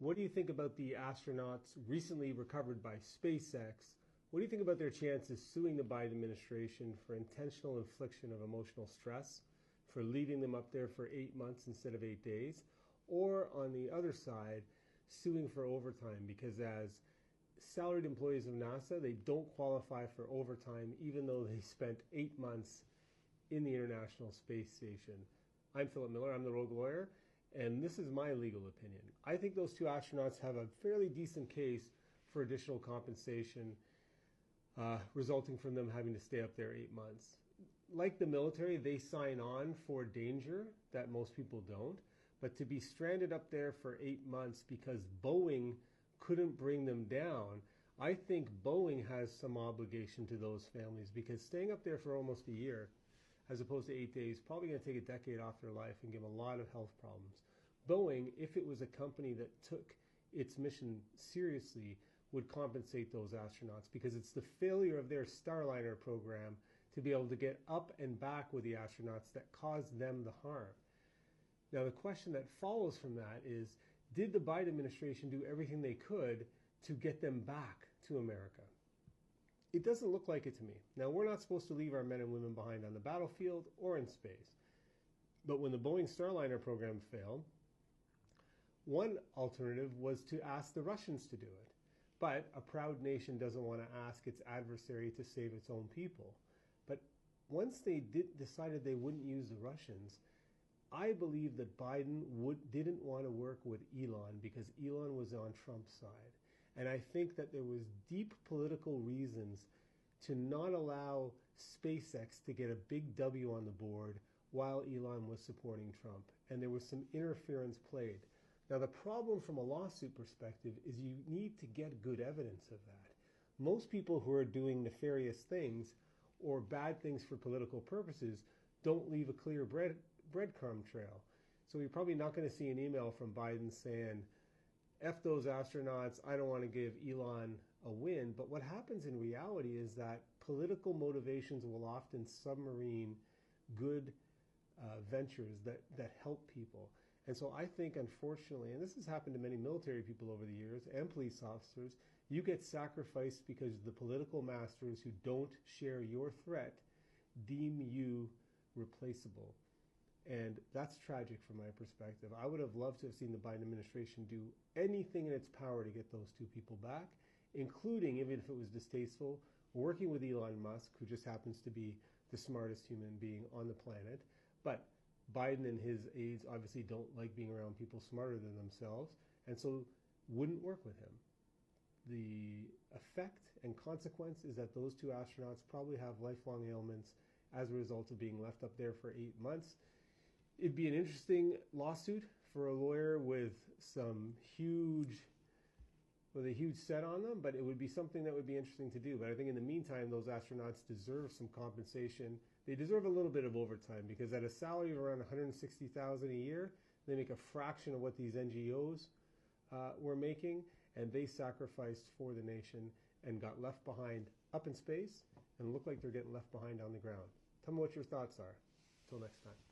What do you think about the astronauts recently recovered by SpaceX? What do you think about their chances suing the Biden administration for intentional infliction of emotional stress, for leaving them up there for 8 months instead of 8 days? Or on the other side, suing for overtime because as salaried employees of NASA, they don't qualify for overtime even though they spent 8 months in the International Space Station. I'm Philip Miller, I'm the Rogue Lawyer, and this is my legal opinion. I think those two astronauts have a fairly decent case for additional compensation resulting from them having to stay up there 8 months. Like the military, they sign on for danger that most people don't, but to be stranded up there for 8 months because Boeing couldn't bring them down, I think Boeing has some obligation to those families because staying up there for almost a year as opposed to 8 days, probably going to take a decade off their life and give a lot of health problems. Boeing, if it was a company that took its mission seriously, would compensate those astronauts because it's the failure of their Starliner program to be able to get up and back with the astronauts that caused them the harm. Now, the question that follows from that is, did the Biden administration do everything they could to get them back to America? It doesn't look like it to me. Now, we're not supposed to leave our men and women behind on the battlefield or in space. But when the Boeing Starliner program failed, one alternative was to ask the Russians to do it. But a proud nation doesn't want to ask its adversary to save its own people. But once they decided they wouldn't use the Russians, I believe that Biden didn't want to work with Elon because Elon was on Trump's side. And I think that there was deep political reasons to not allow SpaceX to get a big W on the board while Elon was supporting Trump. And there was some interference played. Now, the problem from a lawsuit perspective is you need to get good evidence of that. Most people who are doing nefarious things or bad things for political purposes don't leave a clear breadcrumb trail. So you're probably not going to see an email from Biden saying, F those astronauts, I don't want to give Elon a win. But what happens in reality is that political motivations will often submarine good ventures that help people. And so I think, unfortunately, and this has happened to many military people over the years and police officers, you get sacrificed because the political masters who don't share your threat deem you replaceable. And that's tragic from my perspective. I would have loved to have seen the Biden administration do anything in its power to get those two people back, including, even if it was distasteful, working with Elon Musk, who just happens to be the smartest human being on the planet. But Biden and his aides obviously don't like being around people smarter than themselves, and so wouldn't work with him. The effect and consequence is that those two astronauts probably have lifelong ailments as a result of being left up there for 8 months. It'd be an interesting lawsuit for a lawyer with a huge set on them, but it would be something that would be interesting to do. But I think in the meantime, those astronauts deserve some compensation. They deserve a little bit of overtime because at a salary of around $160,000 a year, they make a fraction of what these NGOs were making, and they sacrificed for the nation and got left behind up in space and look like they're getting left behind on the ground. Tell me what your thoughts are. Until next time.